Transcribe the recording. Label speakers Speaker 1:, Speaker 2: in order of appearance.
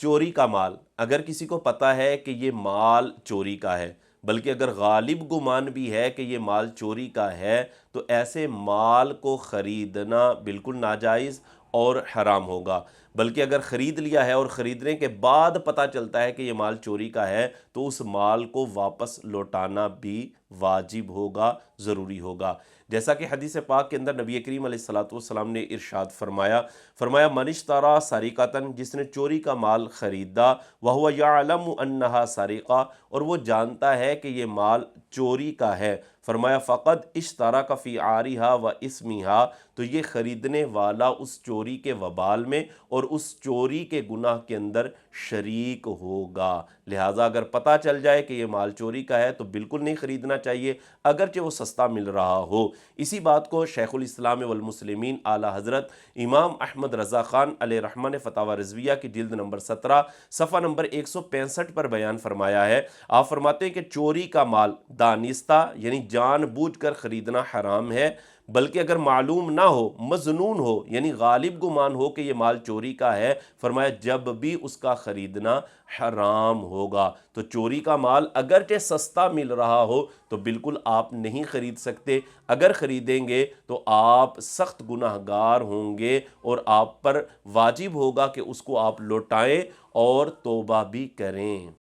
Speaker 1: چوری کا مال، اگر کسی کو پتہ ہے کہ یہ مال چوری کا ہے، بلکہ اگر غالب گمان بھی ہے کہ یہ مال چوری کا ہے، تو ایسے مال کو خریدنا بالکل ناجائز اور حرام ہوگا۔ بلکہ اگر خرید لیا ہے اور خریدنے کے بعد پتہ چلتا ہے کہ یہ مال چوری کا ہے، تو اس مال کو واپس لوٹانا بھی واجب ہوگا، ضروری ہوگا۔ جیسا کہ حدیث پاک کے اندر نبی کریم علیہ الصلوۃ والسلام نے ارشاد فرمایا من اشترى سریقۃ، جس نے چوری کا مال خریدا، وہو یعلم انہا سریقہ، اور وہ جانتا ہے کہ یہ مال چوری کا ہے، فرمایا فقد اشترک فی عارہا و اسمہا، تو یہ خریدنے والا اس چوری کے وبال میں اور اس چوری کے گناہ کے اندر شریک ہوگا۔ لہٰذا اگر پتہ چل جائے کہ یہ مال چوری کا ہے تو بالکل نہیں خریدنا چاہیے، اگرچہ وہ سستا مل رہا ہو۔ اسی بات کو شیخ الاسلام والمسلمین اعلیٰ حضرت امام احمد رضا خان علیہ رحمہ نے فتاوی رضویہ کی جلد نمبر 17 صفحہ نمبر 165 پر بیان فرمایا ہے۔ آپ فرماتے ہیں کہ چوری کا مال دانستہ یعنی جان بوجھ کر خریدنا حرام ہے، بلکہ اگر معلوم نہ ہو، مظنون ہو یعنی غالب گمان ہو کہ یہ مال چوری کا ہے، فرمایا جب بھی اس کا خریدنا حرام ہوگا۔ تو چوری کا مال اگرچہ سستا مل رہا ہو تو بالکل آپ نہیں خرید سکتے، اگر خریدیں گے تو آپ سخت گناہ گار ہوں گے اور آپ پر واجب ہوگا کہ اس کو آپ لوٹائیں اور توبہ بھی کریں۔